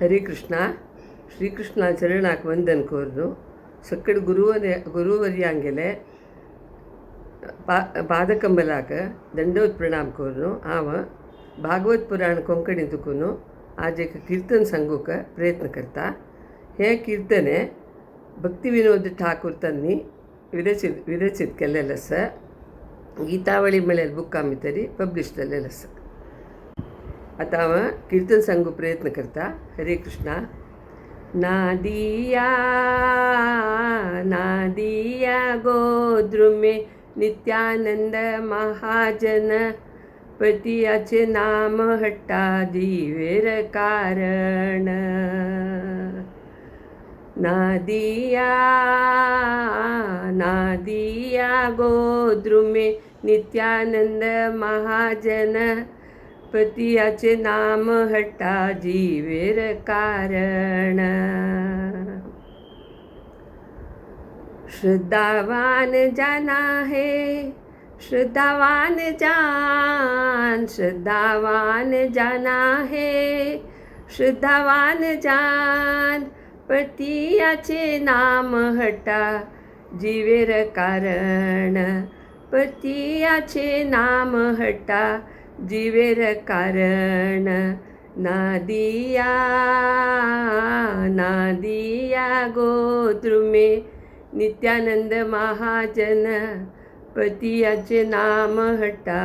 हरे कृष्णा. श्रीकृष्णा चरणाक वंदन कोर्नु सकड गुरुवर्यांगेले पादकंबलाक दंडवत प्रणाम कोर्नु हांव भागवत पुराण कोंकणी तुकून आज एक कीर्तन सांगूक प्रयत्न करता. हे कीर्तने भक्ती विनोद ठाकूर तांणी विरचित केल्लेलें आसा. गीतावळी म्हळ्यार बुकां भितर पब्लीश जाल्लेलें आसा. आता हांव कीर्तन सांगू प्रयत्न करता. हरे कृष्णा. नादिया नादिया गोद्रुमे नित्यानंद महाजन पतियाचे नाम हट्टा जीवेर कारण. नादिया नादिया गोद्रुमे नित्यानंद महाजन पतियाचे नाम हट्टा जीवेर कारण. श्रद्धावान जाना है श्रद्धावान जान, श्रद्धावान जाना है श्रद्धावान जान, पतियाचे नाम हट्टा जीवेर कारण. पतियाचे नाम हट्टा जीवेर कारण. नादिया नादिया गोद्रुमे नित्यानंद महाजन पतियाचे नाम हट्टा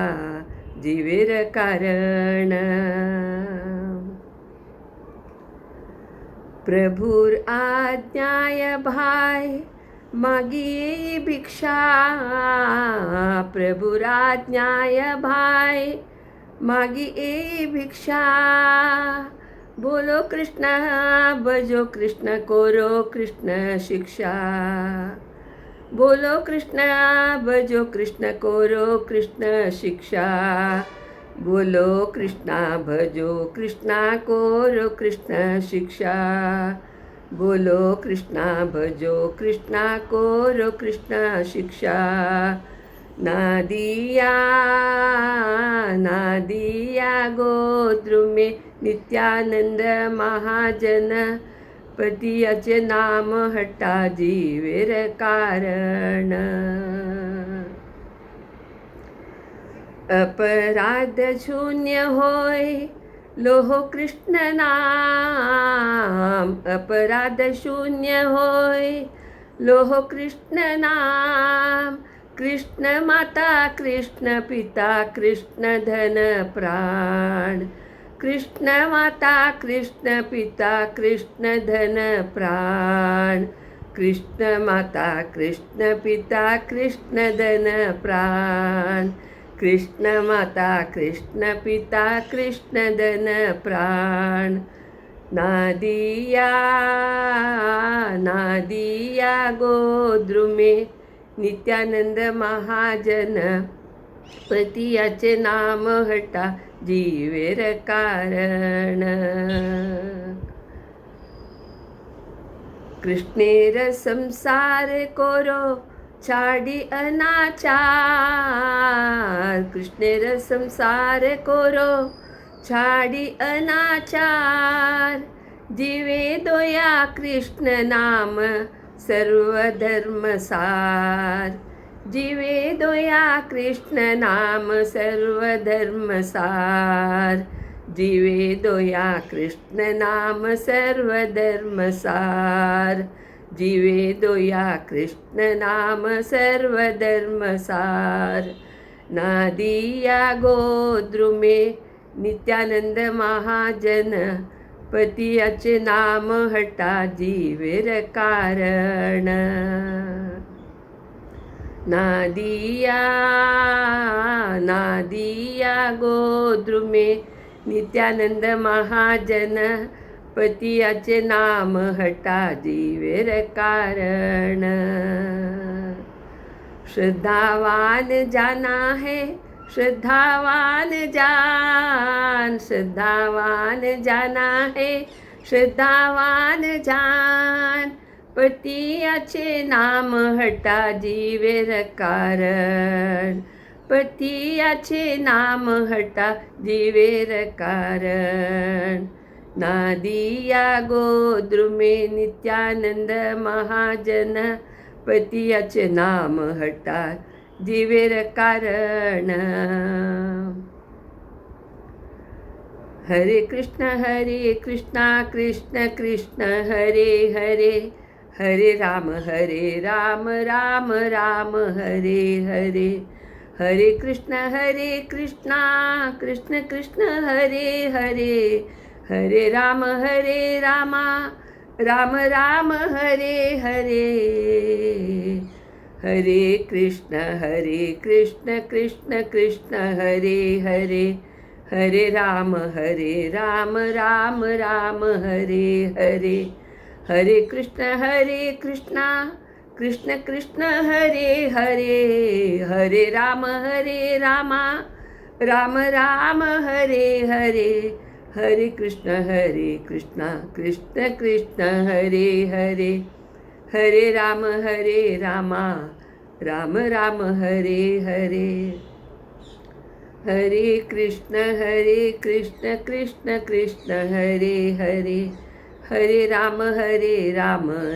जीवेर कारण. प्रभुर आज्ञाय भाय मागी भिक्षा. प्रभुर आज्ञाय भाय मागी ए भिक्षा. बोलो कृष्ण भजो कृष्ण कोरो कृष्ण शिक्षा. बोलो कृष्ण भजो कृष्ण कोरो कृष्ण शिक्षा. बोलो कृष्ण भजो कृष्ण कोरो कृष्ण शिक्षा. बोलो कृष्ण भजो कृष्ण कोरो कृष्ण शिक्षा. नादिया नादिया गोद्रुमे नित्यानंद महाजन पतियाचे नाम हट्टा जीवेर कारण. अपराध शून्य होय लोह कृष्ण नाम. अपराध शून्य होय लोह कृष्ण नाम. कृष्ण माता कृष्ण पिता कृष्ण धन प्राण. कृष्ण माता कृष्ण पिता कृष्ण धन प्राण. कृष्ण माता कृष्ण पिता कृष्ण धन प्राण. कृष्ण माता कृष्ण पिता कृष्ण धन प्राण. नादिया नादिया गोद्रुमे नित्यानंद महाजन पतियाचे नाम हट्टा जीवेर कारण. कृष्णेर संसार कोरो छाडी अनाचार. कृष्णेर संसार कोरो छाडी अनाचार. जीवे दोया कृष्ण नाम सर्व धर्मसार. जीवे दोया कृष्ण नाम सर्व धर्मसार. जीवे दोया कृष्ण नाम सर्व धर्मसार. जीवे दोया कृष्ण नाम सर्व धर्मसार. नादिया गोद्रुमे नित्यानंद महाजन पतियाचे नाम हट्टा जीवेर कारण. नादिया नादिया गोद्रुमे नित्यानंद महाजन पतियाचे नाम हट्टा जीवेर कारण. श्रद्धावान जाना है श्रद्धावान जान, श्रद्धावान जाना है श्रद्धावान जान. पतियाचे नाम हट्टा जीवेर कारण. पतियाचे नाम हट्टा जीवेर कारण. नादिया गोद्रुमे नित्यानंद महाजन पतियाचे नाम हटा जीवेर कारण. हरे कृष्ण कृष्ण कृष्ण हरे हरे, हरे राम राम राम हरे हरे. हरे कृष्ण कृष्ण कृष्ण हरे हरे, हरे राम राम राम हरे हरे. हरे कृष्ण कृष्ण कृष्ण हरे हरे, हरे राम राम राम हरे हरे. हरे कृष्ण कृष्ण कृष्ण हरे हरे, हरे राम राम राम हरे हरे. हरे कृष्ण कृष्ण कृष्ण हरे हरे, हरे राम राम राम हरे हरे. हरे कृष्ण कृष्ण कृष्ण हरे हरे, हरे राम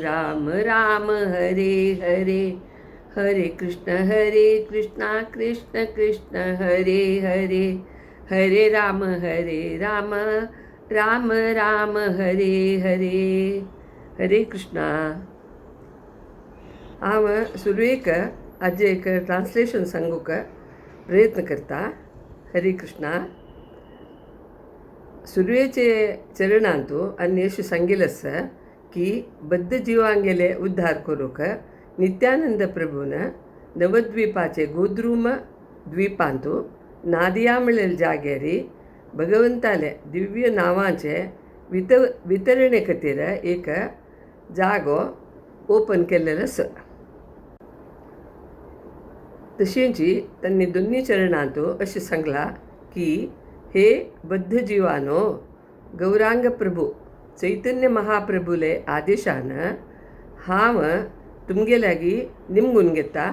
राम राम हरे हरे. हरे कृष्ण कृष्ण कृष्ण हरे हरे, हरे राम राम राम हरे हरे. हरे कृष्णा. हांव सुरवेक आज एक ट्रान्सलेशन सांगूक प्रयत्न करता. हरे कृष्णा. सुरवेचे चरणांतू आनी अशें सांगिल्लें आसा की बद्ध जिवांगेले उद्धार करूंक नित्यानंद प्रभून नवद्वीपाचे गोद्रुम द्वीपांतू नादिया म्हणलेल्या जाग्यारी भगवंताले दिव्य नावांचे वितरणे खातीर एक जागो ओपन केल्लेलो आसा. तशेंच तांणी दोन्ही चरणांतू अशें सांगलां की हे बद्ध जिवानो, गौरांग प्रभू चैतन्य महाप्रभूले आदेशान हांव तुमगे लागीं निमगून घेता,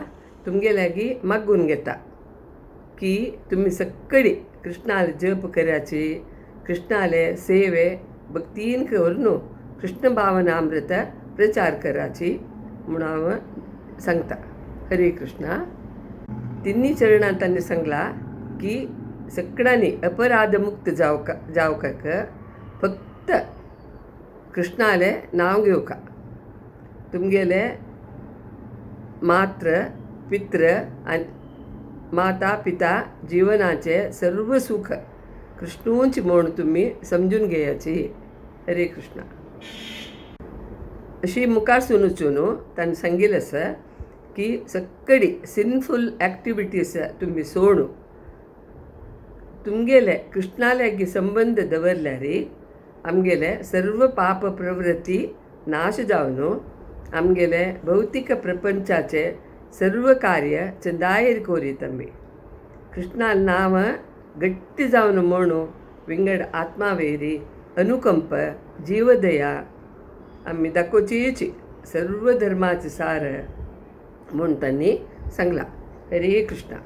तुमगे लागीं मागून घेता की तुमी सक्कळी कृष्णाले जप कराची, कृष्णाले सेवे भक्तीन करून कृष्ण भावनामृत प्रचार कराची म्हणून हांव सांगता. हरे कृष्णा. तिन्ही चरणांत तांणी सांगला की सगळ्यांनी अपराधमुक्त जावकाक फक्त कृष्णाले नांव घेवका. तुमगेले माता पिता जीवनाचे सर्व सुख कृष्णूंच म्हूण तुमी समजून घेयाची. हरे कृष्णा. अशी मुखार सुनून तांणी सांगिल्लें आसा की सक्कळी सिनफूल एक्टिविटीज तुमी सोडून तुमगेले कृष्णाले संबंध दवरल्यार आमगेले सर्व पाप प्रवृत्ती नाश जावन आमगेले भौतिक प्रपंचाचे सर्व कार्य चंदायेर कोरीत आमी. कृष्णाल नांव गट्टी जावन म्हणू विंगड आत्मावेरी अनुकंप जीवदया आमी दाखोवचीच सर्व धर्माचे सार म्हूण तांणी सांगला. हरे कृष्णा.